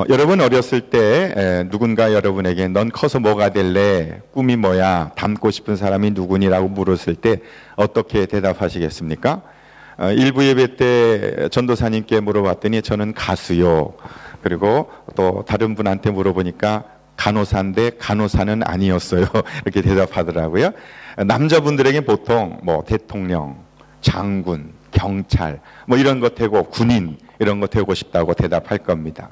여러분 어렸을 때 누군가 여러분에게 넌 커서 뭐가 될래? 꿈이 뭐야? 닮고 싶은 사람이 누구니라고 물었을 때 어떻게 대답하시겠습니까? 일부 예배 때 전도사님께 물어봤더니 저는 가수요. 그리고 또 다른 분한테 물어보니까 간호사인데 간호사는 아니었어요. 이렇게 대답하더라고요. 남자분들에게 보통 뭐 대통령, 장군, 경찰 뭐 이런 거 되고 군인 이런 거 되고 싶다고 대답할 겁니다.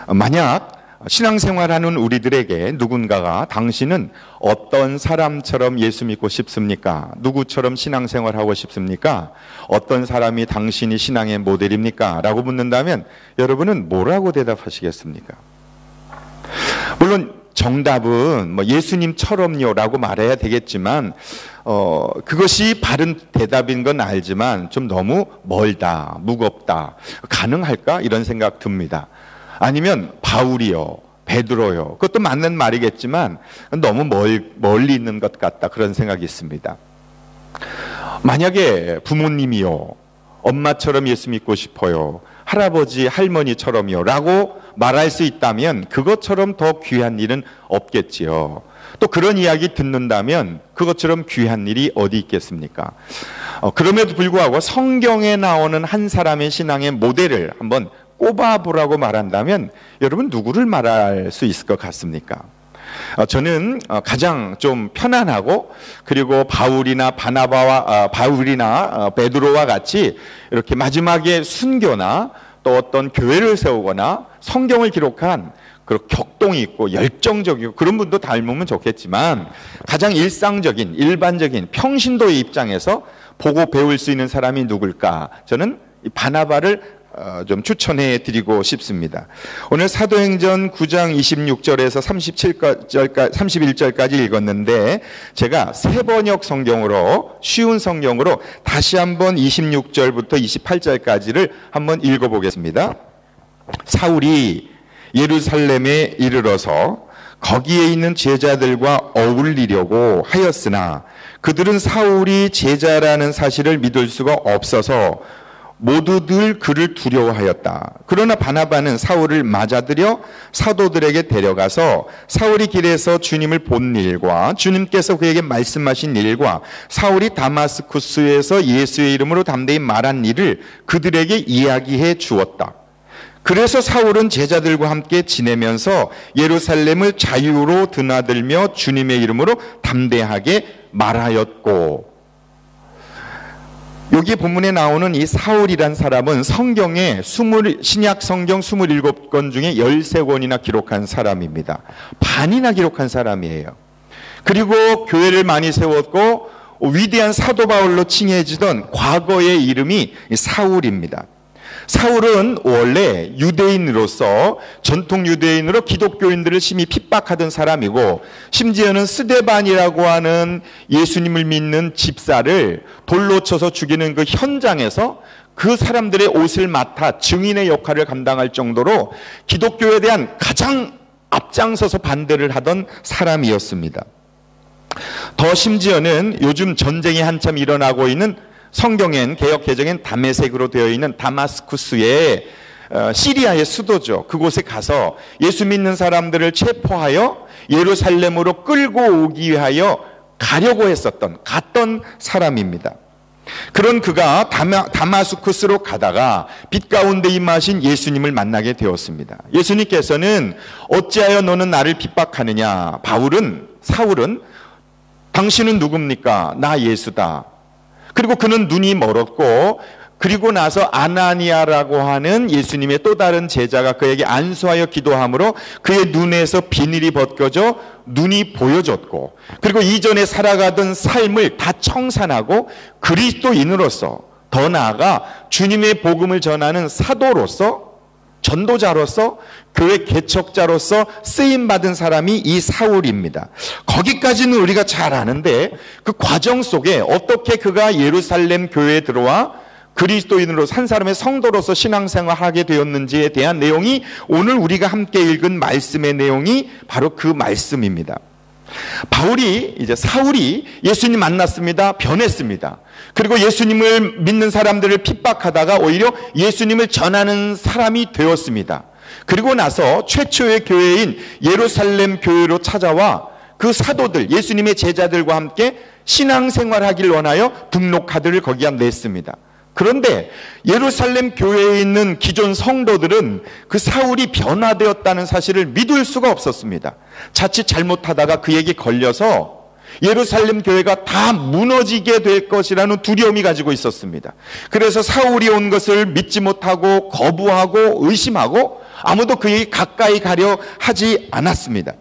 만약 신앙생활하는 우리들에게 누군가가 당신은 어떤 사람처럼 예수 믿고 싶습니까? 누구처럼 신앙생활하고 싶습니까? 어떤 사람이 당신이 신앙의 모델입니까? 라고 묻는다면 여러분은 뭐라고 대답하시겠습니까? 물론 정답은 뭐 예수님처럼요 라고 말해야 되겠지만 그것이 바른 대답인 건 알지만 좀 너무 멀다, 무겁다, 가능할까? 이런 생각 듭니다. 아니면 바울이요, 베드로요, 그것도 맞는 말이겠지만 너무 멀리 있는 것 같다, 그런 생각이 있습니다. 만약에 부모님이요, 엄마처럼 예수 믿고 싶어요, 할아버지, 할머니처럼요 라고 말할 수 있다면 그것처럼 더 귀한 일은 없겠지요. 또 그런 이야기 듣는다면 그것처럼 귀한 일이 어디 있겠습니까? 그럼에도 불구하고 성경에 나오는 한 사람의 신앙의 모델을 한번 꼽아보라고 말한다면 여러분 누구를 말할 수 있을 것 같습니까? 저는 가장 좀 편안하고 그리고 바울이나 베드로와 같이 이렇게 마지막에 순교나 또 어떤 교회를 세우거나 성경을 기록한 그런 격동이 있고 열정적이고 그런 분도 닮으면 좋겠지만 가장 일상적인 일반적인 평신도의 입장에서 보고 배울 수 있는 사람이 누굴까? 저는 이 바나바를 좀 추천해 드리고 싶습니다. 오늘 사도행전 9장 26절에서 31절까지 읽었는데 제가 새 번역 성경으로 쉬운 성경으로 다시 한번 26절부터 28절까지를 한번 읽어보겠습니다. 사울이 예루살렘에 이르러서 거기에 있는 제자들과 어울리려고 하였으나 그들은 사울이 제자라는 사실을 믿을 수가 없어서 모두들 그를 두려워하였다. 그러나 바나바는 사울을 맞아들여 사도들에게 데려가서 사울이 길에서 주님을 본 일과 주님께서 그에게 말씀하신 일과 사울이 다마스쿠스에서 예수의 이름으로 담대히 말한 일을 그들에게 이야기해 주었다. 그래서 사울은 제자들과 함께 지내면서 예루살렘을 자유로 드나들며 주님의 이름으로 담대하게 말하였고, 여기 본문에 나오는 이 사울이란 사람은 성경에 신약 성경 27권 중에 13권이나 기록한 사람입니다. 반이나 기록한 사람이에요. 그리고 교회를 많이 세웠고 위대한 사도 바울로 칭해지던 과거의 이름이 사울입니다. 사울은 원래 유대인으로서 전통 유대인으로 기독교인들을 심히 핍박하던 사람이고 심지어는 스데반이라고 하는 예수님을 믿는 집사를 돌로 쳐서 죽이는 그 현장에서 그 사람들의 옷을 맡아 증인의 역할을 감당할 정도로 기독교에 대한 가장 앞장서서 반대를 하던 사람이었습니다. 더 심지어는 요즘 전쟁이 한참 일어나고 있는 성경엔 개역 개정엔 다메섹으로 되어 있는 다마스쿠스의 시리아의 수도죠. 그곳에 가서 예수 믿는 사람들을 체포하여 예루살렘으로 끌고 오기 위하여 갔던 사람입니다. 그런 그가 다마스쿠스로 가다가 빛 가운데 임하신 예수님을 만나게 되었습니다. 예수님께서는 어찌하여 너는 나를 핍박하느냐? 사울은 당신은 누굽니까? 나 예수다. 그리고 그는 눈이 멀었고 그리고 나서 아나니아라고 하는 예수님의 또 다른 제자가 그에게 안수하여 기도함으로 그의 눈에서 비늘이 벗겨져 눈이 보여졌고 그리고 이전에 살아가던 삶을 다 청산하고 그리스도인으로서 더 나아가 주님의 복음을 전하는 사도로서 전도자로서 교회 개척자로서 쓰임받은 사람이 이 사울입니다. 거기까지는 우리가 잘 아는데 그 과정 속에 어떻게 그가 예루살렘 교회에 들어와 그리스도인으로 한 사람의 성도로서 신앙생활하게 되었는지에 대한 내용이 오늘 우리가 함께 읽은 말씀의 내용이 바로 그 말씀입니다. 사울이 예수님 만났습니다. 변했습니다. 그리고 예수님을 믿는 사람들을 핍박하다가 오히려 예수님을 전하는 사람이 되었습니다. 그리고 나서 최초의 교회인 예루살렘 교회로 찾아와 그 사도들, 예수님의 제자들과 함께 신앙생활하길 원하여 등록카드를 거기다 냈습니다. 그런데 예루살렘 교회에 있는 기존 성도들은 그 사울이 변화되었다는 사실을 믿을 수가 없었습니다. 자칫 잘못하다가 그에게 걸려서 예루살렘 교회가 다 무너지게 될 것이라는 두려움이 가지고 있었습니다. 그래서 사울이 온 것을 믿지 못하고 거부하고 의심하고 아무도 그에게 가까이 가려 하지 않았습니다.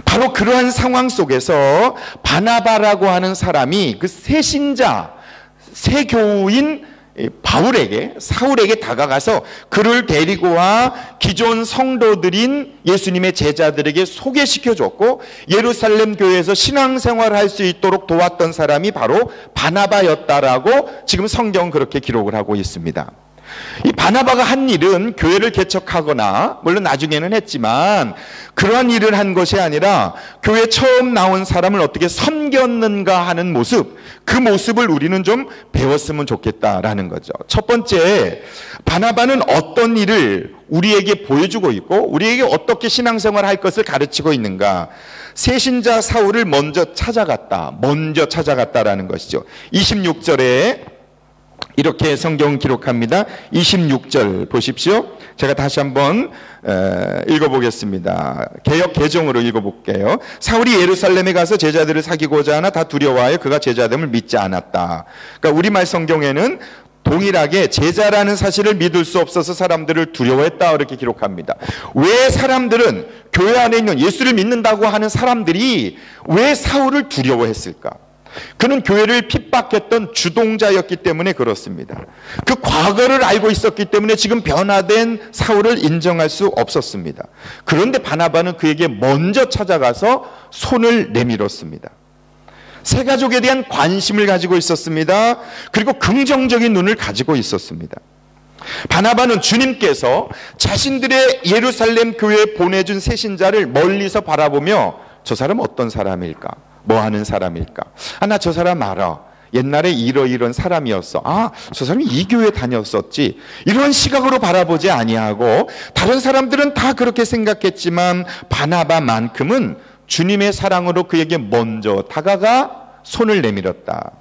바로 그러한 상황 속에서 바나바라고 하는 사람이 그 새신자, 새교우인 바울에게, 사울에게 다가가서 그를 데리고 와 기존 성도들인 예수님의 제자들에게 소개시켜 줬고 예루살렘 교회에서 신앙생활을 할 수 있도록 도왔던 사람이 바로 바나바였다라고 지금 성경은 그렇게 기록을 하고 있습니다. 이 바나바가 한 일은 교회를 개척하거나 물론 나중에는 했지만 그러한 일을 한 것이 아니라 교회 처음 나온 사람을 어떻게 섬겼는가 하는 모습, 그 모습을 우리는 좀 배웠으면 좋겠다라는 거죠. 첫 번째, 바나바는 어떤 일을 우리에게 보여주고 있고 우리에게 어떻게 신앙생활을 할 것을 가르치고 있는가. 새신자 사울을 먼저 찾아갔다라는 것이죠. 26절에 이렇게 성경 기록합니다. 26절 보십시오. 제가 다시 한번 읽어보겠습니다. 개역 개정으로 읽어볼게요. 사울이 예루살렘에 가서 제자들을 사귀고자 하나 다 두려워하여 그가 제자됨을 믿지 않았다. 그러니까 우리말 성경에는 동일하게 제자라는 사실을 믿을 수 없어서 사람들을 두려워했다 이렇게 기록합니다. 왜 사람들은 교회 안에 있는 예수를 믿는다고 하는 사람들이 왜 사울을 두려워했을까? 그는 교회를 핍박했던 주동자였기 때문에 그렇습니다. 그 과거를 알고 있었기 때문에 지금 변화된 사울을 인정할 수 없었습니다. 그런데 바나바는 그에게 먼저 찾아가서 손을 내밀었습니다. 새 가족에 대한 관심을 가지고 있었습니다. 그리고 긍정적인 눈을 가지고 있었습니다. 바나바는 주님께서 자신들의 예루살렘 교회에 보내준 새신자를 멀리서 바라보며 저 사람 어떤 사람일까? 뭐 하는 사람일까? 나 저 사람 알아. 옛날에 이런 사람이었어. 저 사람이 이 교회 다녔었지. 이런 시각으로 바라보지 아니하고 다른 사람들은 다 그렇게 생각했지만 바나바만큼은 주님의 사랑으로 그에게 먼저 다가가 손을 내밀었다.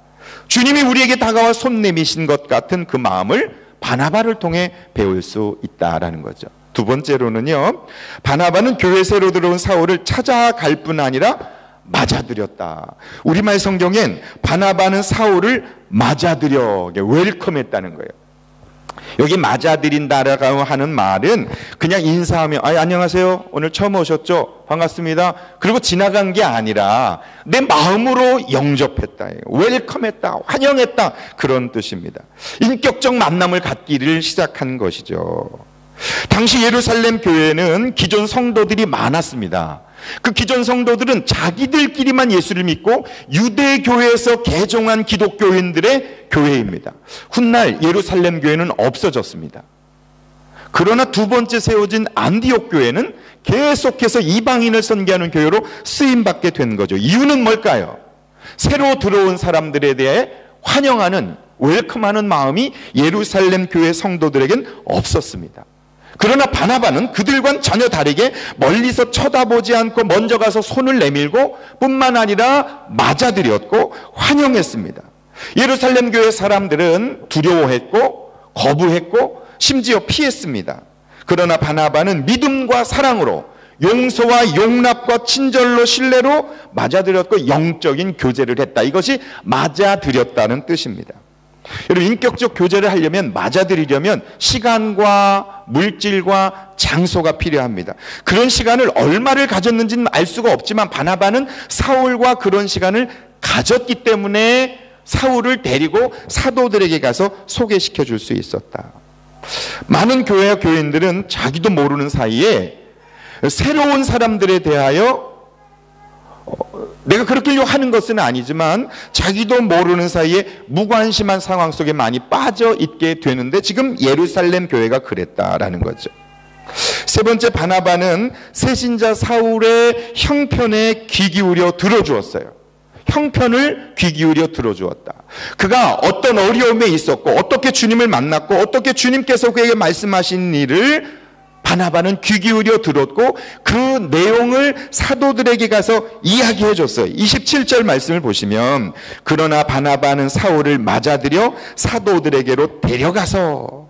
주님이 우리에게 다가와 손 내미신 것 같은 그 마음을 바나바를 통해 배울 수 있다라는 거죠. 두 번째로는요, 바나바는 교회 새로 들어온 사울을 찾아갈 뿐 아니라 맞아들였다. 우리말 성경엔 바나바는 사울을 맞아들여 웰컴했다는 거예요. 여기 맞아들인다라고 하는 말은 그냥 인사하며 안녕하세요, 오늘 처음 오셨죠? 반갑습니다. 그리고 지나간 게 아니라 내 마음으로 영접했다, 웰컴했다, 환영했다, 그런 뜻입니다. 인격적 만남을 갖기를 시작한 것이죠. 당시 예루살렘 교회에는 기존 성도들이 많았습니다. 그 기존 성도들은 자기들끼리만 예수를 믿고 유대 교회에서 개종한 기독교인들의 교회입니다. 훗날 예루살렘 교회는 없어졌습니다. 그러나 두 번째 세워진 안디옥 교회는 계속해서 이방인을 선교하는 교회로 쓰임받게 된 거죠. 이유는 뭘까요? 새로 들어온 사람들에 대해 환영하는, 웰컴하는 마음이 예루살렘 교회 성도들에겐 없었습니다. 그러나 바나바는 그들과는 전혀 다르게 멀리서 쳐다보지 않고 먼저 가서 손을 내밀고 뿐만 아니라 맞아들였고 환영했습니다. 예루살렘 교회 사람들은 두려워했고 거부했고 심지어 피했습니다. 그러나 바나바는 믿음과 사랑으로, 용서와 용납과 친절로, 신뢰로 맞아들였고 영적인 교제를 했다. 이것이 맞아들였다는 뜻입니다. 여러분, 인격적 교제를 하려면, 맞아들이려면 시간과 물질과 장소가 필요합니다. 그런 시간을 얼마를 가졌는지는 알 수가 없지만 바나바는 사울과 그런 시간을 가졌기 때문에 사울을 데리고 사도들에게 가서 소개시켜 줄 수 있었다. 많은 교회와 교인들은 자기도 모르는 사이에 새로운 사람들에 대하여 내가 그렇게 하는 것은 아니지만 자기도 모르는 사이에 무관심한 상황 속에 많이 빠져 있게 되는데 지금 예루살렘 교회가 그랬다라는 거죠. 세 번째, 바나바는 새신자 사울의 형편에 귀 기울여 들어주었어요. 형편을 귀 기울여 들어주었다. 그가 어떤 어려움에 있었고 어떻게 주님을 만났고 어떻게 주님께서 그에게 말씀하신 일을 바나바는 귀 기울여 들었고 그 내용을 사도들에게 가서 이야기해 줬어요. 27절 말씀을 보시면 그러나 바나바는 사울을 맞아들여 사도들에게로 데려가서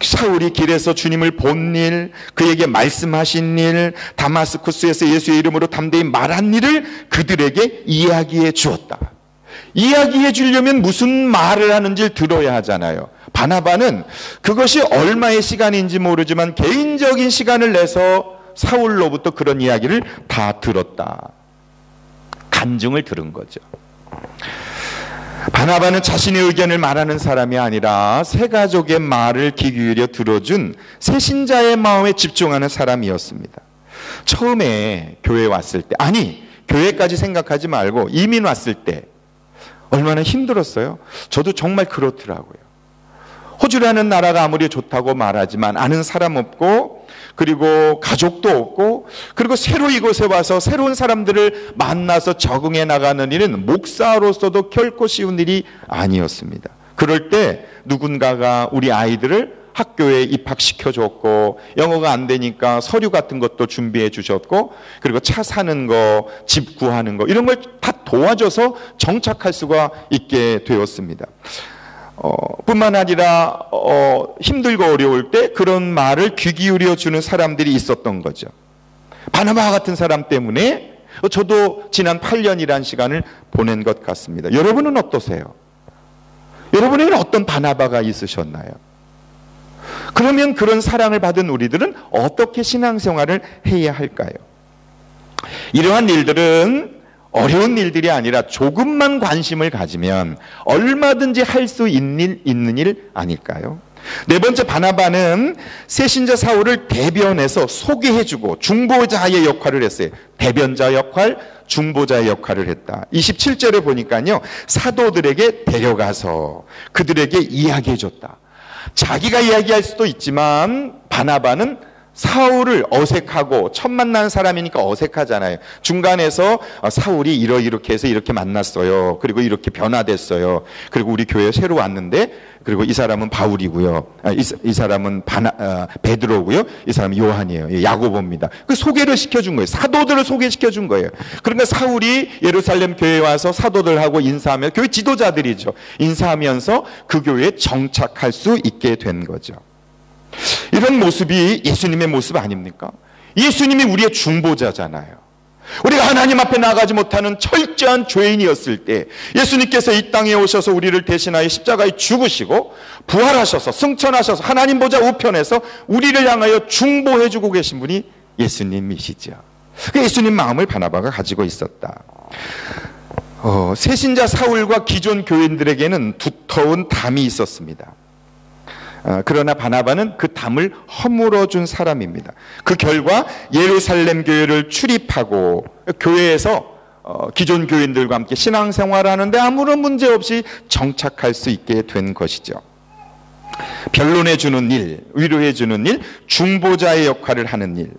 사울이 길에서 주님을 본 일, 그에게 말씀하신 일, 다마스쿠스에서 예수의 이름으로 담대히 말한 일을 그들에게 이야기해 주었다. 이야기해 주려면 무슨 말을 하는지를 들어야 하잖아요. 바나바는 그것이 얼마의 시간인지 모르지만 개인적인 시간을 내서 사울로부터 그런 이야기를 다 들었다. 간증을 들은 거죠. 바나바는 자신의 의견을 말하는 사람이 아니라 새 가족의 말을 귀 기울여 들어준 새 신자의 마음에 집중하는 사람이었습니다. 처음에 교회에 왔을 때, 아니 교회까지 생각하지 말고 이민 왔을 때 얼마나 힘들었어요. 저도 정말 그렇더라고요. 호주라는 나라가 아무리 좋다고 말하지만 아는 사람 없고 그리고 가족도 없고 그리고 새로 이곳에 와서 새로운 사람들을 만나서 적응해 나가는 일은 목사로서도 결코 쉬운 일이 아니었습니다. 그럴 때 누군가가 우리 아이들을 학교에 입학시켜줬고 영어가 안 되니까 서류 같은 것도 준비해 주셨고 그리고 차 사는 거, 집 구하는 거 이런 걸 다 도와줘서 정착할 수가 있게 되었습니다. 뿐만 아니라 힘들고 어려울 때 그런 말을 귀 기울여 주는 사람들이 있었던 거죠. 바나바 같은 사람 때문에 저도 지난 8년이라는 시간을 보낸 것 같습니다. 여러분은 어떠세요? 여러분에게는 어떤 바나바가 있으셨나요? 그러면 그런 사랑을 받은 우리들은 어떻게 신앙생활을 해야 할까요? 이러한 일들은 어려운 일들이 아니라 조금만 관심을 가지면 얼마든지 할 수 있는 일 아닐까요? 네 번째, 바나바는 새신자 사울을 대변해서 소개해주고 중보자의 역할을 했어요. 대변자 역할, 중보자의 역할을 했다. 27절에 보니까요, 사도들에게 데려가서 그들에게 이야기해줬다. 자기가 이야기할 수도 있지만 바나바는 사울을 어색하고 처음 만난 사람이니까 어색하잖아요. 중간에서 사울이 이렇게 해서 이렇게 만났어요. 그리고 이렇게 변화됐어요. 그리고 우리 교회에 새로 왔는데 그리고 이 사람은 바울이고요. 이 사람은 베드로고요. 이 사람은 요한이에요. 야고보입니다. 그 소개를 시켜준 거예요. 사도들을 소개시켜준 거예요. 그러니까 사울이 예루살렘 교회에 와서 사도들하고 인사하며 교회 지도자들이죠. 인사하면서 그 교회에 정착할 수 있게 된 거죠. 이런 모습이 예수님의 모습 아닙니까? 예수님이 우리의 중보자잖아요. 우리가 하나님 앞에 나가지 못하는 철저한 죄인이었을 때 예수님께서 이 땅에 오셔서 우리를 대신하여 십자가에 죽으시고 부활하셔서 승천하셔서 하나님 보좌 우편에서 우리를 향하여 중보해주고 계신 분이 예수님이시죠. 그 예수님 마음을 바나바가 가지고 있었다. 새신자 사울과 기존 교인들에게는 두터운 담이 있었습니다. 그러나 바나바는 그 담을 허물어준 사람입니다. 그 결과 예루살렘 교회를 출입하고 교회에서 기존 교인들과 함께 신앙생활을 하는데 아무런 문제 없이 정착할 수 있게 된 것이죠. 변론해주는 일, 위로해주는 일, 중보자의 역할을 하는 일.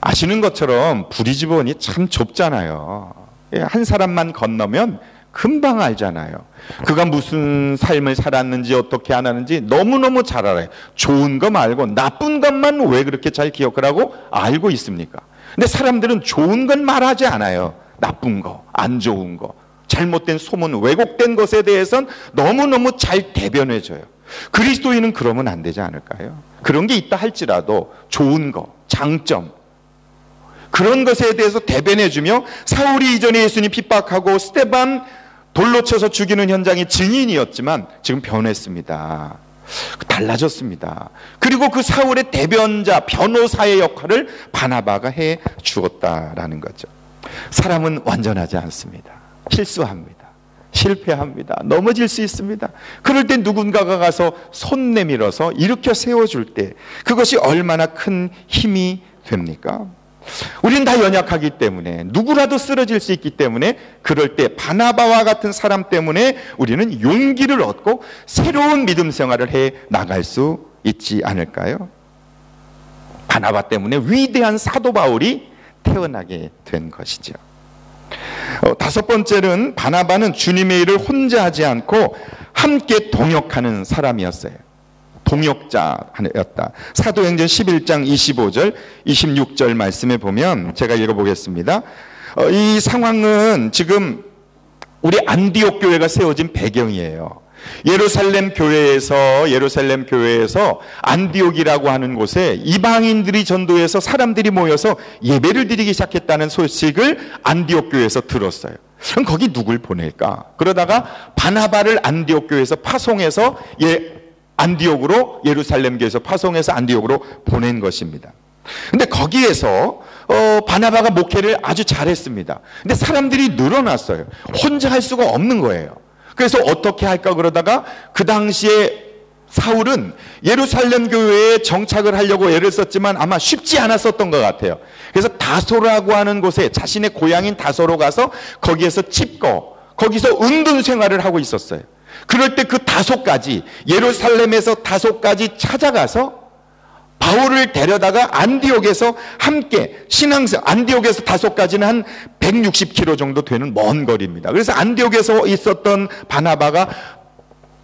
아시는 것처럼 부리지번이 참 좁잖아요. 한 사람만 건너면 금방 알잖아요. 그가 무슨 삶을 살았는지 어떻게 안 하는지 너무너무 잘 알아요. 좋은 거 말고 나쁜 것만 왜 그렇게 잘 기억을 하고 알고 있습니까? 근데 사람들은 좋은 건 말하지 않아요. 나쁜 거, 안 좋은 거, 잘못된 소문, 왜곡된 것에 대해서는 너무너무 잘 대변해줘요. 그리스도인은 그러면 안 되지 않을까요? 그런 게 있다 할지라도 좋은 거, 장점, 그런 것에 대해서 대변해주며 사울이 이전에 예수님 핍박하고 스데반 돌로 쳐서 죽이는 현장의 증인이었지만 지금 변했습니다. 달라졌습니다. 그리고 그 사울의 대변자, 변호사의 역할을 바나바가 해 주었다라는 거죠. 사람은 완전하지 않습니다. 실수합니다. 실패합니다. 넘어질 수 있습니다. 그럴 때 누군가가 가서 손 내밀어서 일으켜 세워줄 때 그것이 얼마나 큰 힘이 됩니까? 우리는 다 연약하기 때문에 누구라도 쓰러질 수 있기 때문에 그럴 때 바나바와 같은 사람 때문에 우리는 용기를 얻고 새로운 믿음 생활을 해 나갈 수 있지 않을까요? 바나바 때문에 위대한 사도 바울이 태어나게 된 것이죠. 다섯 번째는 바나바는 주님의 일을 혼자 하지 않고 함께 동역하는 사람이었어요. 동역자였다. 사도행전 11장 25절 26절 말씀에 보면 제가 읽어보겠습니다. 이 상황은 지금 우리 안디옥 교회가 세워진 배경이에요. 예루살렘 교회에서 안디옥이라고 하는 곳에 이방인들이 전도해서 사람들이 모여서 예배를 드리기 시작했다는 소식을 안디옥 교회에서 들었어요. 그럼 거기 누굴 보낼까? 그러다가 바나바를 안디옥 교회에서 파송해서 안디옥으로, 예루살렘 교회에서 파송해서 안디옥으로 보낸 것입니다. 근데 거기에서 바나바가 목회를 아주 잘했습니다. 근데 사람들이 늘어났어요. 혼자 할 수가 없는 거예요. 그래서 어떻게 할까 그러다가 그 당시에 사울은 예루살렘 교회에 정착을 하려고 애를 썼지만 아마 쉽지 않았었던 것 같아요. 그래서 다소라고 하는 곳에 자신의 고향인 다소로 가서 거기에서 거기서 은둔 생활을 하고 있었어요. 그럴 때 그 다소까지, 예루살렘에서 다소까지 찾아가서 바울을 데려다가 안디옥에서 함께 안디옥에서 다소까지는 한 160km 정도 되는 먼 거리입니다. 그래서 안디옥에서 있었던 바나바가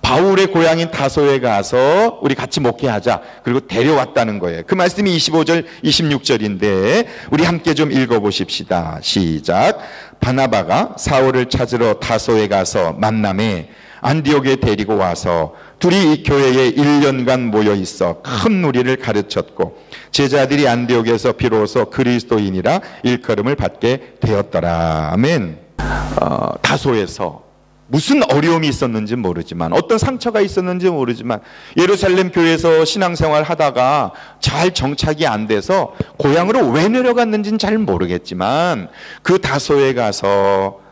바울의 고향인 다소에 가서 우리 같이 목회하자, 그리고 데려왔다는 거예요. 그 말씀이 25절 26절인데 우리 함께 좀 읽어보십시다. 시작. 바나바가 사울을 찾으러 다소에 가서 만남에 안디옥에 데리고 와서 둘이 이 교회에 1년간 모여 있어 큰 무리를 가르쳤고 제자들이 안디옥에서 비로소 그리스도인이라 일컬음을 받게 되었더라. 아멘. 다소에서 무슨 어려움이 있었는지 모르지만, 어떤 상처가 있었는지 모르지만 예루살렘 교회에서 신앙생활 하다가 잘 정착이 안 돼서 고향으로 왜 내려갔는지는 잘 모르겠지만 그 다소에 가서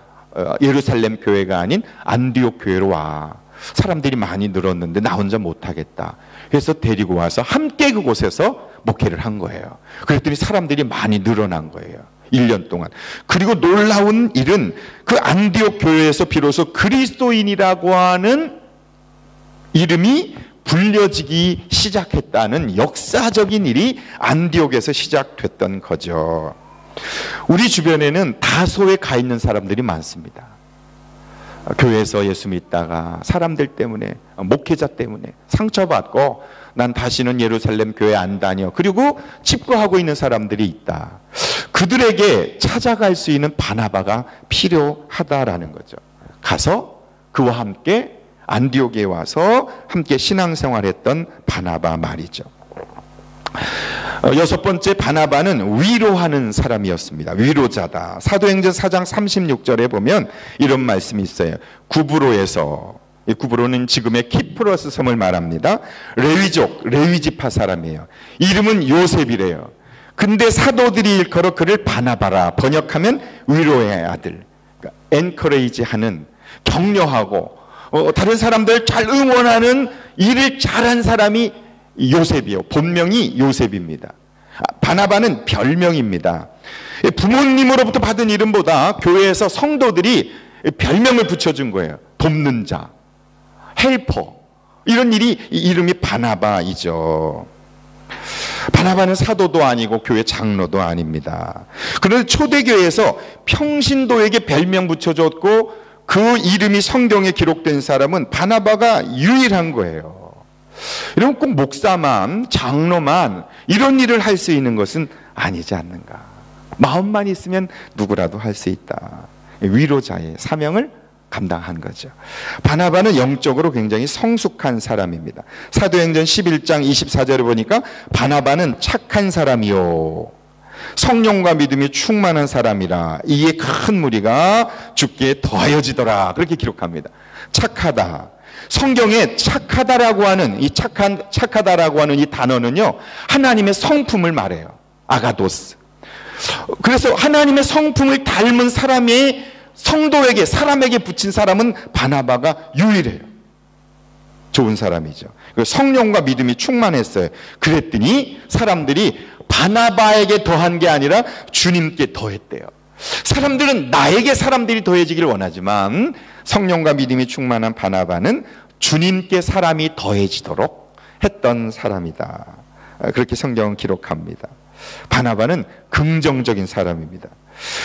예루살렘 교회가 아닌 안디옥 교회로 와. 사람들이 많이 늘었는데 나 혼자 못하겠다. 그래서 데리고 와서 함께 그곳에서 목회를 한 거예요. 그랬더니 사람들이 많이 늘어난 거예요. 1년 동안. 그리고 놀라운 일은 그 안디옥 교회에서 비로소 그리스도인이라고 하는 이름이 불려지기 시작했다는 역사적인 일이 안디옥에서 시작됐던 거죠. 우리 주변에는 다소에 가 있는 사람들이 많습니다. 교회에서 예수 믿다가 사람들 때문에, 목회자 때문에 상처받고 난 다시는 예루살렘 교회 안 다녀. 그리고 칩거하고 있는 사람들이 있다. 그들에게 찾아갈 수 있는 바나바가 필요하다라는 거죠. 가서 그와 함께 안디옥에 와서 함께 신앙생활했던 바나바 말이죠. 여섯 번째, 바나바는 위로하는 사람이었습니다. 위로자다. 사도행전 4장 36절에 보면 이런 말씀이 있어요. 구브로에서, 이 구브로는 지금의 키프로스 섬을 말합니다. 레위지파 사람이에요. 이름은 요셉이래요. 근데 사도들이 일컬어 그를 바나바라, 번역하면 위로의 아들, 그러니까 엔커레이지하는, 격려하고 다른 사람들 잘 응원하는 일을 잘한 사람이 요셉이요. 본명이 요셉입니다. 바나바는 별명입니다. 부모님으로부터 받은 이름보다 교회에서 성도들이 별명을 붙여준 거예요. 돕는 자, 헬퍼, 이런 이름이 바나바이죠. 바나바는 사도도 아니고 교회 장로도 아닙니다. 그런데 초대교회에서 평신도에게 별명 붙여줬고 그 이름이 성경에 기록된 사람은 바나바가 유일한 거예요. 여러분, 꼭 목사만, 장로만 이런 일을 할 수 있는 것은 아니지 않는가. 마음만 있으면 누구라도 할 수 있다. 위로자의 사명을 감당한 거죠. 바나바는 영적으로 굉장히 성숙한 사람입니다. 사도행전 11장 24절에 보니까 바나바는 착한 사람이요, 성령과 믿음이 충만한 사람이라 이에 큰 무리가 죽게 더하여지더라. 그렇게 기록합니다. 착하다. 성경에 착하다라고 하는 착하다라고 하는 이 단어는요, 하나님의 성품을 말해요. 아가도스. 그래서 하나님의 성품을 닮은 사람에게 붙인 사람은 바나바가 유일해요. 좋은 사람이죠. 성령과 믿음이 충만했어요. 그랬더니 사람들이 바나바에게 더한 게 아니라 주님께 더했대요. 사람들은 나에게 사람들이 더해지기를 원하지만 성령과 믿음이 충만한 바나바는 주님께 사람이 더해지도록 했던 사람이다. 그렇게 성경은 기록합니다. 바나바는 긍정적인 사람입니다.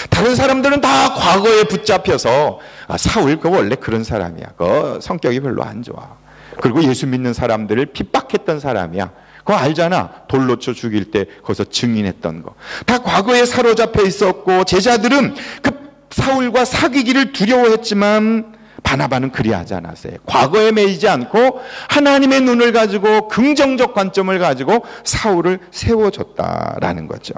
다른 사람들은 다 과거에 붙잡혀서 사울 그거 원래 그런 사람이야. 그 성격이 별로 안 좋아. 그리고 예수 믿는 사람들을 핍박했던 사람이야. 그거 알잖아. 돌로 쳐 죽일 때 거기서 증인했던 거. 다 과거에 사로잡혀 있었고, 제자들은 그 사울과 사귀기를 두려워했지만 바나바는 그리하지 않았어요. 과거에 매이지 않고 하나님의 눈을 가지고 긍정적 관점을 가지고 사울을 세워줬다라는 거죠.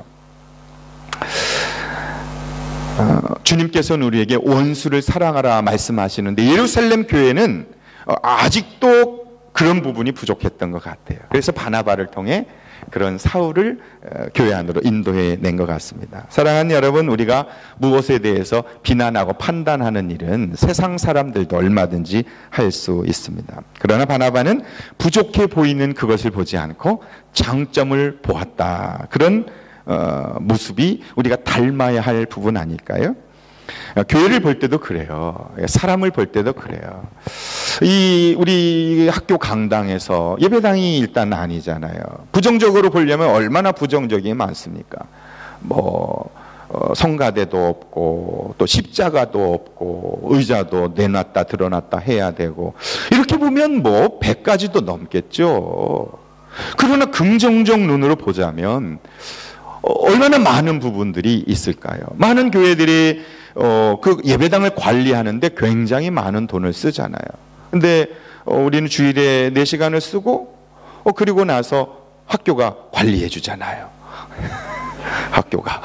주님께서는 우리에게 원수를 사랑하라 말씀하시는데 예루살렘 교회는 아직도 그런 부분이 부족했던 것 같아요. 그래서 바나바를 통해 그런 사울을 교회 안으로 인도해 낸 것 같습니다. 사랑하는 여러분, 우리가 무엇에 대해서 비난하고 판단하는 일은 세상 사람들도 얼마든지 할 수 있습니다. 그러나 바나바는 부족해 보이는 그것을 보지 않고 장점을 보았다. 그런 모습이 우리가 닮아야 할 부분 아닐까요? 교회를 볼 때도 그래요. 사람을 볼 때도 그래요. 우리 학교 강당에서 예배당이 일단 아니잖아요. 부정적으로 보려면 얼마나 부정적이 많습니까? 성가대도 없고 또 십자가도 없고 의자도 내놨다 드러났다 해야 되고, 이렇게 보면 100가지도 넘겠죠. 그러나 긍정적 눈으로 보자면 얼마나 많은 부분들이 있을까요? 많은 교회들이 그 예배당을 관리하는데 굉장히 많은 돈을 쓰잖아요. 근데 우리는 주일에 4시간을 쓰고 그리고 나서 학교가 관리해 주잖아요. 학교가.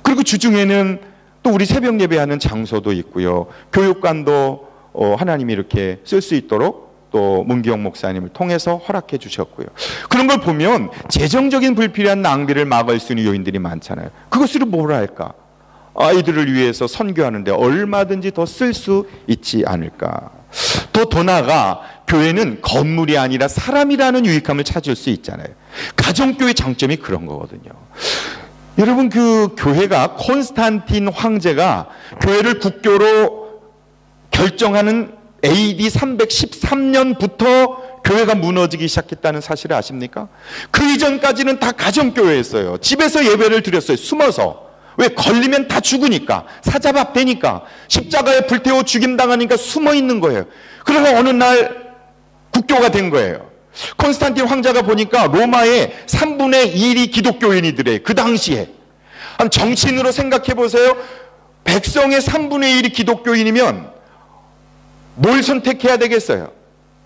그리고 주중에는 또 우리 새벽 예배하는 장소도 있고요. 교육관도 하나님이 이렇게 쓸 수 있도록 또 문기영 목사님을 통해서 허락해 주셨고요. 그런 걸 보면 재정적인 불필요한 낭비를 막을 수 있는 요인들이 많잖아요. 그것으로 뭘 할까? 아이들을 위해서 선교하는데 얼마든지 더 쓸 수 있지 않을까? 더 나아가 교회는 건물이 아니라 사람이라는 유익함을 찾을 수 있잖아요. 가정교회 장점이 그런 거거든요. 여러분, 그 교회가 콘스탄틴 황제가 교회를 국교로 결정하는 AD 313년부터 교회가 무너지기 시작했다는 사실을 아십니까? 그 이전까지는 다 가정교회였어요. 집에서 예배를 드렸어요. 숨어서. 왜? 걸리면 다 죽으니까, 사자밥 되니까, 십자가에 불태워 죽임당하니까 숨어 있는 거예요. 그러고 어느 날 국교가 된 거예요. 콘스탄틴 황제가 보니까 로마의 3분의 1이 기독교인이더래요. 그 당시에. 한 정치인으로 생각해 보세요. 백성의 3분의 1이 기독교인이면 뭘 선택해야 되겠어요?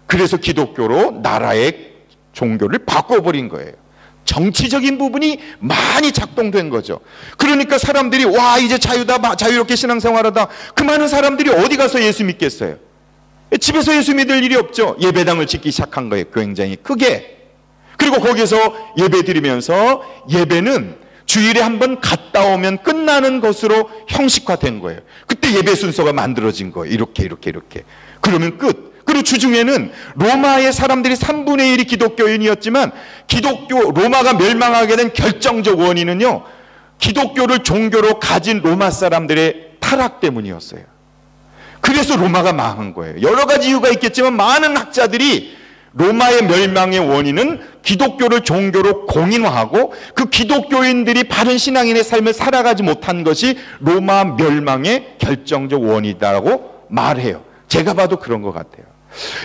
그래서 기독교로 나라의 종교를 바꿔버린 거예요. 정치적인 부분이 많이 작동된 거죠. 그러니까 사람들이 와, 이제 자유다, 자유롭게 신앙생활하다. 그 많은 사람들이 어디 가서 예수 믿겠어요? 집에서 예수 믿을 일이 없죠. 예배당을 짓기 시작한 거예요. 굉장히 크게. 그리고 거기서 예배 드리면서 예배는 주일에 한번 갔다 오면 끝나는 것으로 형식화된 거예요. 그때 예배 순서가 만들어진 거예요. 이렇게. 그러면 끝. 그리고 주중에는 로마의 사람들이 3분의 1이 기독교인이었지만 로마가 멸망하게 된 결정적 원인은요, 기독교를 종교로 가진 로마 사람들의 타락 때문이었어요. 그래서 로마가 망한 거예요. 여러 가지 이유가 있겠지만 많은 학자들이 로마의 멸망의 원인은 기독교를 종교로 공인화하고 그 기독교인들이 바른 신앙인의 삶을 살아가지 못한 것이 로마 멸망의 결정적 원인이라고 말해요. 제가 봐도 그런 것 같아요.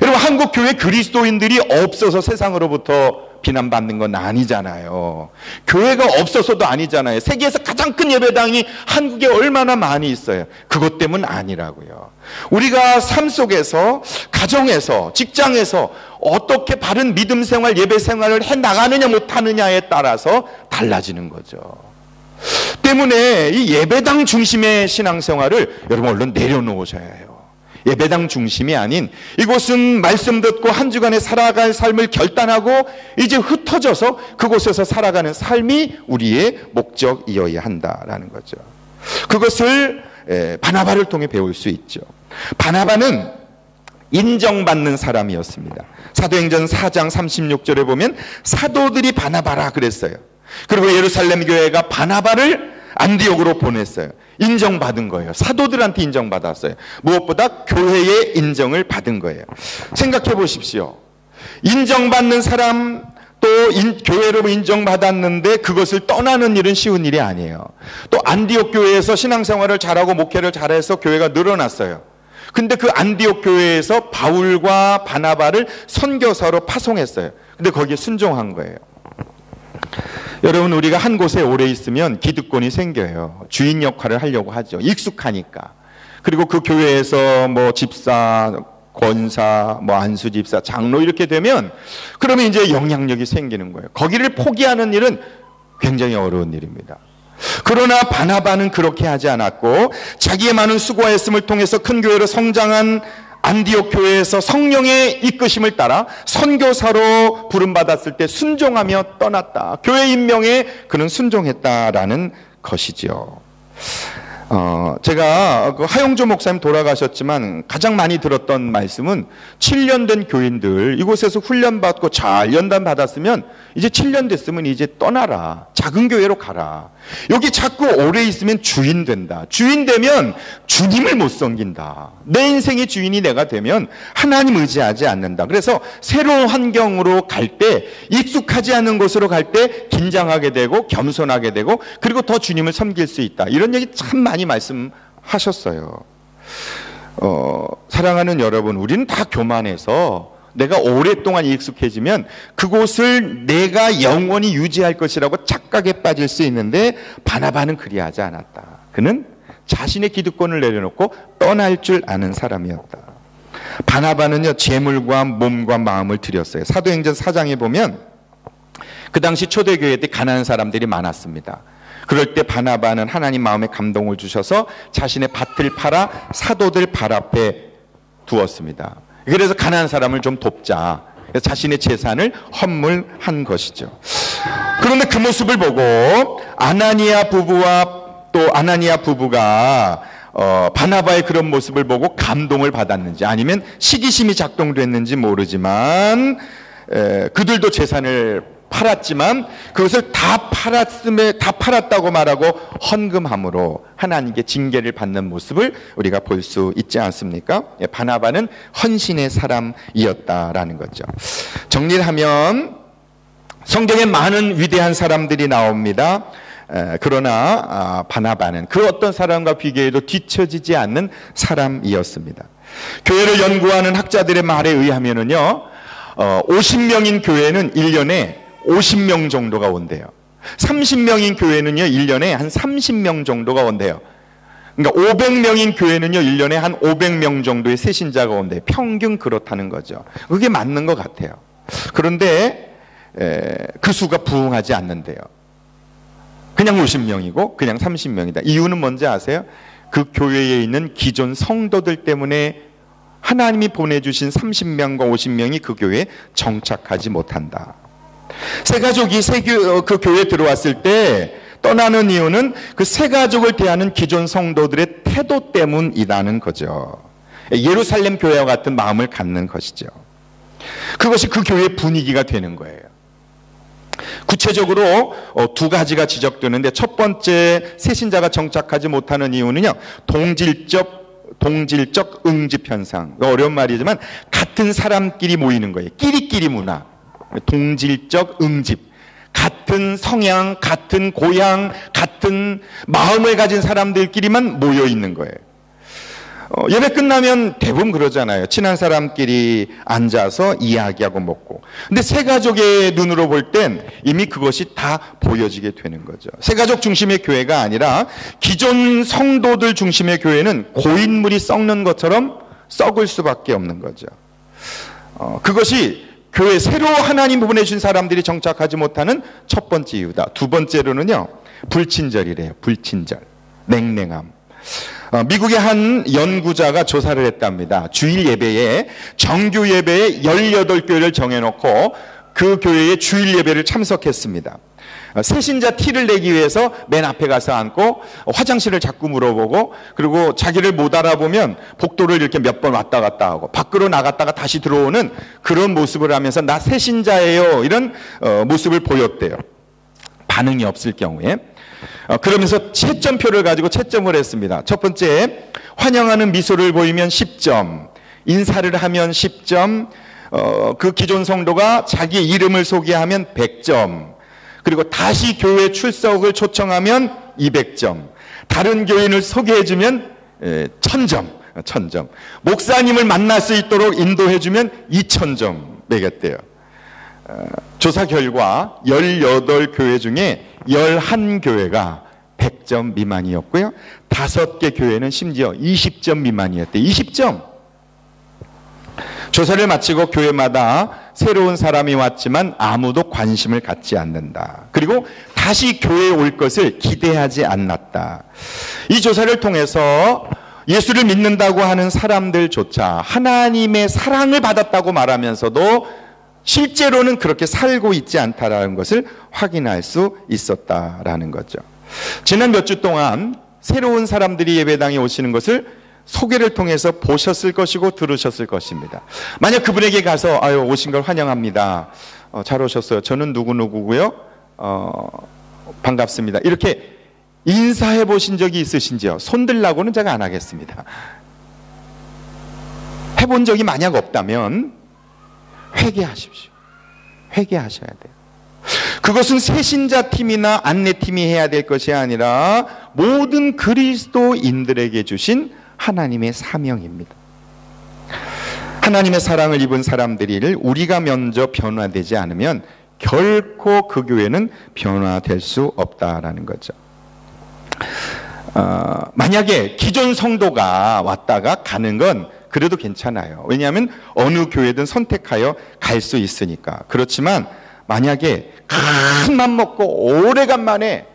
여러분, 한국 교회 그리스도인들이 없어서 세상으로부터 비난받는 건 아니잖아요. 교회가 없어서도 아니잖아요. 세계에서 가장 큰 예배당이 한국에 얼마나 많이 있어요. 그것 때문 아니라고요. 우리가 삶 속에서, 가정에서, 직장에서 어떻게 바른 믿음 생활, 예배 생활을 해나가느냐 못하느냐에 따라서 달라지는 거죠. 때문에 이 예배당 중심의 신앙생활을 여러분 얼른 내려놓으셔야 해요. 예배당 중심이 아닌 이곳은 말씀 듣고 한 주간에 살아갈 삶을 결단하고 이제 흩어져서 그곳에서 살아가는 삶이 우리의 목적이어야 한다라는 거죠. 그것을 바나바를 통해 배울 수 있죠. 바나바는 인정받는 사람이었습니다. 사도행전 4장 36절에 보면 사도들이 바나바라 그랬어요. 그리고 예루살렘 교회가 바나바를 안디옥으로 보냈어요. 인정받은 거예요. 사도들한테 인정받았어요. 무엇보다 교회의 인정을 받은 거예요. 생각해 보십시오. 인정받는 사람, 또 교회로 인정받았는데 그것을 떠나는 일은 쉬운 일이 아니에요. 또 안디옥 교회에서 신앙생활을 잘하고 목회를 잘해서 교회가 늘어났어요. 근데 그 안디옥 교회에서 바울과 바나바를 선교사로 파송했어요. 근데 거기에 순종한 거예요. 여러분, 우리가 한 곳에 오래 있으면 기득권이 생겨요. 주인 역할을 하려고 하죠. 익숙하니까. 그리고 그 교회에서 뭐 집사, 권사, 뭐 안수 집사, 장로 이렇게 되면 그러면 이제 영향력이 생기는 거예요. 거기를 포기하는 일은 굉장히 어려운 일입니다. 그러나 바나바는 그렇게 하지 않았고 자기의 많은 수고와 애씀을 통해서 큰 교회로 성장한 안디옥 교회에서 성령의 이끄심을 따라 선교사로 부름받았을 때 순종하며 떠났다. 교회 임명에 그는 순종했다라는 것이죠. 제가 그 하용조 목사님 돌아가셨지만 가장 많이 들었던 말씀은 7년 된 교인들, 이곳에서 훈련받고 잘 연단 받았으면 이제 7년 됐으면 이제 떠나라. 작은 교회로 가라. 여기 자꾸 오래 있으면 주인 된다. 주인 되면 주님을 못 섬긴다. 내 인생의 주인이 내가 되면 하나님 의지하지 않는다. 그래서 새로운 환경으로 갈 때, 익숙하지 않은 곳으로 갈 때 긴장하게 되고 겸손하게 되고 그리고 더 주님을 섬길 수 있다. 이런 얘기 참 많이 말씀하셨어요. 사랑하는 여러분, 우리는 다 교만해서 내가 오랫동안 익숙해지면 그곳을 내가 영원히 유지할 것이라고 착각에 빠질 수 있는데 바나바는 그리하지 않았다. 그는 자신의 기득권을 내려놓고 떠날 줄 아는 사람이었다. 바나바는요, 재물과 몸과 마음을 드렸어요. 사도행전 4장에 보면 그 당시 초대교회 때 가난한 사람들이 많았습니다. 그럴 때 바나바는 하나님 마음에 감동을 주셔서 자신의 밭을 팔아 사도들 발 앞에 두었습니다. 그래서 가난한 사람을 좀 돕자. 자신의 재산을 헌물한 것이죠. 그런데 그 모습을 보고 아나니아 부부가 바나바의 그런 모습을 보고 감동을 받았는지 아니면 시기심이 작동됐는지 모르지만 그들도 재산을 팔았지만 그것을 다 팔았다고 말하고 헌금함으로 하나님께 징계를 받는 모습을 우리가 볼 수 있지 않습니까? 바나바는 헌신의 사람이었다라는 거죠. 정리를 하면 성경에 많은 위대한 사람들이 나옵니다. 그러나 바나바는 그 어떤 사람과 비교해도 뒤처지지 않는 사람이었습니다. 교회를 연구하는 학자들의 말에 의하면은요, 50명인 교회는 1년에 50명 정도가 온대요. 30명인 교회는요 1년에 한 30명 정도가 온대요. 그러니까 500명인 교회는요 1년에 한 500명 정도의 새신자가 온대요. 평균 그렇다는 거죠. 그게 맞는 것 같아요. 그런데 그 수가 부응하지 않는데요. 그냥 50명이고 그냥 30명이다. 이유는 뭔지 아세요? 그 교회에 있는 기존 성도들 때문에 하나님이 보내주신 30명과 50명이 그 교회에 정착하지 못한다. 새 가족이 그 교회에 들어왔을 때 떠나는 이유는 그 새 가족을 대하는 기존 성도들의 태도 때문이라는 거죠. 예루살렘 교회와 같은 마음을 갖는 것이죠. 그것이 그 교회의 분위기가 되는 거예요. 구체적으로 두 가지가 지적되는데, 첫 번째 새신자가 정착하지 못하는 이유는요, 동질적 응집 현상. 어려운 말이지만 같은 사람끼리 모이는 거예요. 끼리끼리 문화. 동질적 응집. 같은 성향, 같은 고향, 같은 마음을 가진 사람들끼리만 모여 있는 거예요. 예배 끝나면 대부분 그러잖아요. 친한 사람끼리 앉아서 이야기하고 먹고. 근데 새 가족의 눈으로 볼 땐 이미 그것이 다 보여지게 되는 거죠. 새 가족 중심의 교회가 아니라 기존 성도들 중심의 교회는 고인물이 썩는 것처럼 썩을 수밖에 없는 거죠. 그것이 교회 새로 하나님 보내주신 사람들이 정착하지 못하는 첫 번째 이유다. 두 번째로는요, 불친절이래요. 불친절. 냉랭함. 미국의 한 연구자가 조사를 했답니다. 주일 예배에, 정규 예배에 18교회를 정해놓고 그 교회에 주일 예배를 참석했습니다. 새신자 티를 내기 위해서 맨 앞에 가서 앉고 화장실을 자꾸 물어보고, 그리고 자기를 못 알아보면 복도를 이렇게 몇 번 왔다 갔다 하고 밖으로 나갔다가 다시 들어오는 그런 모습을 하면서 나 새신자예요, 이런 모습을 보였대요. 반응이 없을 경우에. 그러면서 채점표를 가지고 채점을 했습니다. 첫 번째, 환영하는 미소를 보이면 10점, 인사를 하면 10점, 그 기존 성도가 자기 이름을 소개하면 100점, 그리고 다시 교회 출석을 초청하면 200점, 다른 교인을 소개해주면 1000점. 1000점. 목사님을 만날 수 있도록 인도해주면 2000점 매겼대요. 조사 결과 18교회 중에 11교회가 100점 미만이었고요. 5개 교회는 심지어 20점 미만이었대요. 20점. 조사를 마치고 교회마다 새로운 사람이 왔지만 아무도 관심을 갖지 않는다. 그리고 다시 교회에 올 것을 기대하지 않았다. 이 조사를 통해서 예수를 믿는다고 하는 사람들조차 하나님의 사랑을 받았다고 말하면서도 실제로는 그렇게 살고 있지 않다라는 것을 확인할 수 있었다라는 거죠. 지난 몇 주 동안 새로운 사람들이 예배당에 오시는 것을 소개를 통해서 보셨을 것이고 들으셨을 것입니다. 만약 그분에게 가서 아유 오신 걸 환영합니다. 잘 오셨어요. 저는 누구누구고요. 반갑습니다. 이렇게 인사해 보신 적이 있으신지요? 손들라고는 제가 안 하겠습니다. 해본 적이 만약 없다면 회개하십시오. 회개하셔야 돼요. 그것은 새신자 팀이나 안내팀이 해야 될 것이 아니라 모든 그리스도인들에게 주신 하나님의 사명입니다. 하나님의 사랑을 입은 사람들이 우리가 먼저 변화되지 않으면 결코 그 교회는 변화될 수 없다라는 거죠. 만약에 기존 성도가 왔다가 가는 건 그래도 괜찮아요. 왜냐하면 어느 교회든 선택하여 갈 수 있으니까. 그렇지만 만약에 큰 맘 먹고 오래간만에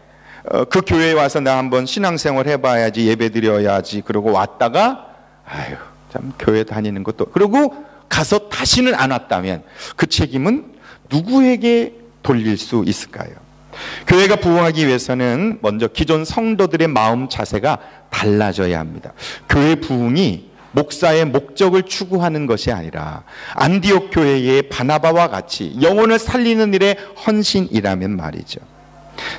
그 교회에 와서 나 한번 신앙생활 해봐야지, 예배 드려야지 그러고 왔다가 아유 참 교회 다니는 것도 그러고 가서 다시는 안 왔다면 그 책임은 누구에게 돌릴 수 있을까요? 교회가 부흥하기 위해서는 먼저 기존 성도들의 마음 자세가 달라져야 합니다. 교회 부흥이 목사의 목적을 추구하는 것이 아니라 안디옥 교회의 바나바와 같이 영혼을 살리는 일에 헌신이라면 말이죠.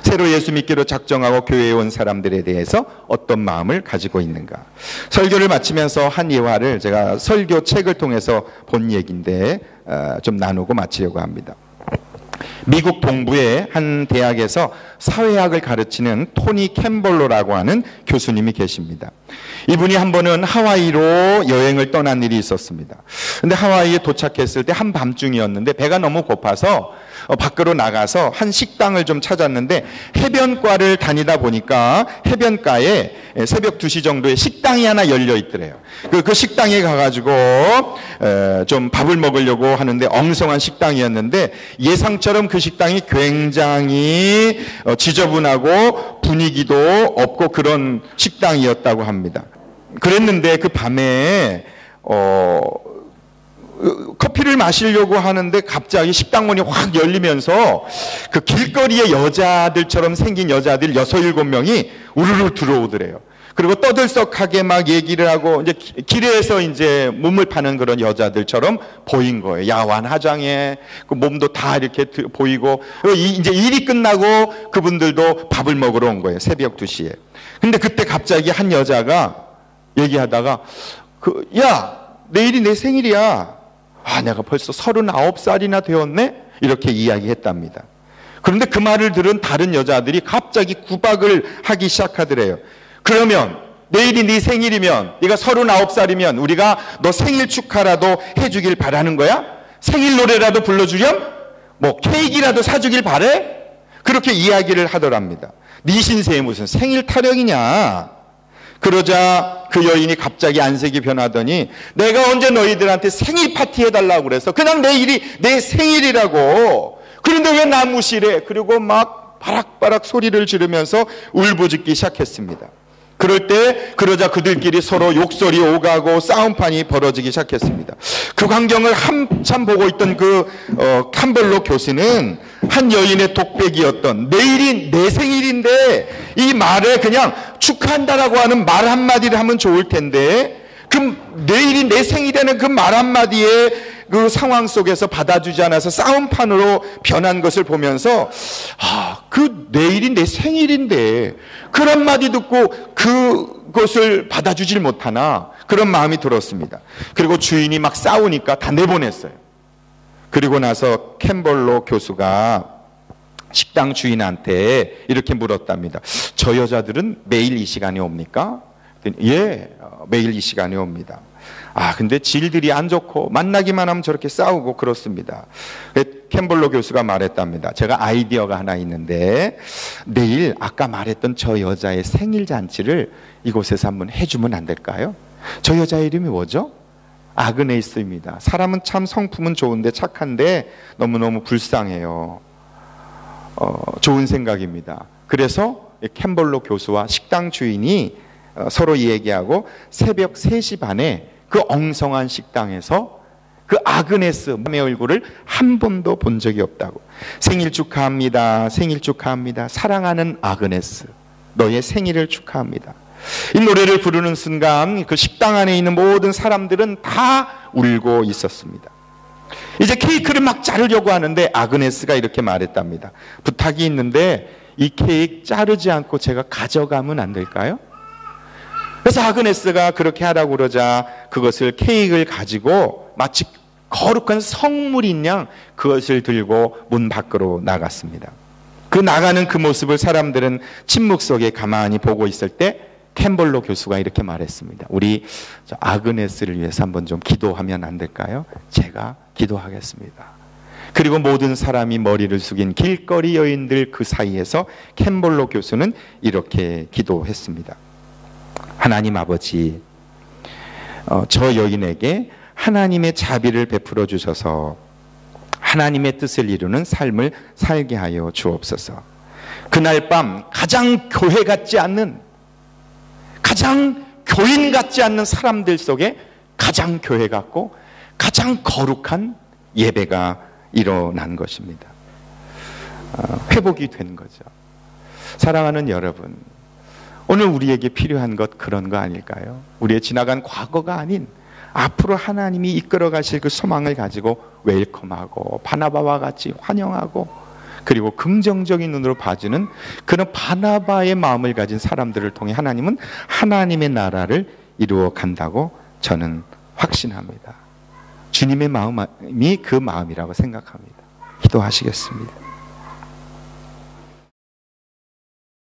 새로 예수 믿기로 작정하고 교회에 온 사람들에 대해서 어떤 마음을 가지고 있는가. 설교를 마치면서 한 예화를 제가 설교 책을 통해서 본 얘기인데 좀 나누고 마치려고 합니다. 미국 동부의 한 대학에서 사회학을 가르치는 토니 캠벌로라고 하는 교수님이 계십니다. 이분이 한 번은 하와이로 여행을 떠난 일이 있었습니다. 근데 하와이에 도착했을 때 한밤중이었는데 배가 너무 고파서 밖으로 나가서 한 식당을 좀 찾았는데 해변가를 다니다 보니까 해변가에 새벽 2시 정도에 식당이 하나 열려 있더래요. 그 식당에 가가지고 좀 밥을 먹으려고 하는데 엉성한 식당이었는데 예상처럼 그 식당이 굉장히 지저분하고 분위기도 없고 그런 식당이었다고 합니다. 그랬는데 그 밤에 커피를 마시려고 하는데 갑자기 식당 문이 확 열리면서 그 길거리에 여자들처럼 생긴 여자들 6, 7명이 우르르 들어오더래요. 그리고 떠들썩하게 막 얘기를 하고 이제 길에서 이제 몸을 파는 그런 여자들처럼 보인 거예요. 야완 화장에 그 몸도 다 이렇게 보이고 이제 일이 끝나고 그분들도 밥을 먹으러 온 거예요. 새벽 2시에. 근데 그때 갑자기 한 여자가 얘기하다가 야 내일이 내 생일이야. 내가 벌써 39살이나 되었네? 이렇게 이야기했답니다. 그런데 그 말을 들은 다른 여자들이 갑자기 구박을 하기 시작하더래요. 그러면 내일이 네 생일이면 네가 39살이면 우리가 너 생일 축하라도 해주길 바라는 거야? 생일 노래라도 불러주렴? 뭐 케이크라도 사주길 바래? 그렇게 이야기를 하더랍니다. 네 신세에 무슨 생일 타령이냐? 그러자 그 여인이 갑자기 안색이 변하더니 내가 언제 너희들한테 생일 파티 해달라고 그래서 그냥 내일이 내 생일이라고. 그런데 왜 나 무시래? 그리고 막 바락바락 소리를 지르면서 울부짖기 시작했습니다. 그러자 그들끼리 서로 욕설이 오가고 싸움판이 벌어지기 시작했습니다. 그 광경을 한참 보고 있던 캠벌로 교수는 한 여인의 독백이었던 내일이 내 생일인데 이 말에 그냥 축하한다라고 하는 말 한마디를 하면 좋을 텐데 그 내일이 내 생일이라는 그 말 한마디에 그 상황 속에서 받아주지 않아서 싸움판으로 변한 것을 보면서 그 내일이 내 생일인데 그런 말이 듣고 그것을 받아주질 못하나 그런 마음이 들었습니다. 그리고 주인이 막 싸우니까 다 내보냈어요. 그리고 나서 캠벌로 교수가 식당 주인한테 이렇게 물었답니다. 저 여자들은 매일 이 시간에 옵니까? 예, 매일 이 시간에 옵니다. 근데 질들이 안 좋고 만나기만 하면 저렇게 싸우고 그렇습니다. 캠벌로 교수가 말했답니다. 제가 아이디어가 하나 있는데 내일 아까 말했던 저 여자의 생일 잔치를 이곳에서 한번 해주면 안 될까요? 저 여자 이름이 뭐죠? 아그네스입니다. 사람은 참 성품은 좋은데 착한데 너무너무 불쌍해요. 좋은 생각입니다. 그래서 캠벌로 교수와 식당 주인이 서로 얘기하고 새벽 3시 반에 그 엉성한 식당에서 그 아그네스의 얼굴을 한 번도 본 적이 없다고. 생일 축하합니다. 생일 축하합니다. 사랑하는 아그네스, 너의 생일을 축하합니다. 이 노래를 부르는 순간 그 식당 안에 있는 모든 사람들은 다 울고 있었습니다. 이제 케이크를 막 자르려고 하는데 아그네스가 이렇게 말했답니다. 부탁이 있는데 이 케이크 자르지 않고 제가 가져가면 안 될까요? 그래서 아그네스가 그렇게 하라고 그러자 그것을 케이크를 가지고 마치 거룩한 성물인 양 그것을 들고 문 밖으로 나갔습니다. 그 나가는 그 모습을 사람들은 침묵 속에 가만히 보고 있을 때 캠벌로 교수가 이렇게 말했습니다. 우리 아그네스를 위해서 한번 좀 기도하면 안 될까요? 제가 기도하겠습니다. 그리고 모든 사람이 머리를 숙인 길거리 여인들 그 사이에서 캠벌로 교수는 이렇게 기도했습니다. 하나님 아버지, 저 여인에게 하나님의 자비를 베풀어 주셔서 하나님의 뜻을 이루는 삶을 살게 하여 주옵소서. 그날 밤 가장 교회 같지 않는, 가장 교인 같지 않는 사람들 속에 가장 교회 같고 가장 거룩한 예배가 일어난 것입니다. 회복이 된 거죠. 사랑하는 여러분, 오늘 우리에게 필요한 것 그런 거 아닐까요? 우리의 지나간 과거가 아닌 앞으로 하나님이 이끌어 가실 그 소망을 가지고 웰컴하고 바나바와 같이 환영하고 그리고 긍정적인 눈으로 봐주는 그런 바나바의 마음을 가진 사람들을 통해 하나님은 하나님의 나라를 이루어 간다고 저는 확신합니다. 주님의 마음이 그 마음이라고 생각합니다. 기도하시겠습니다.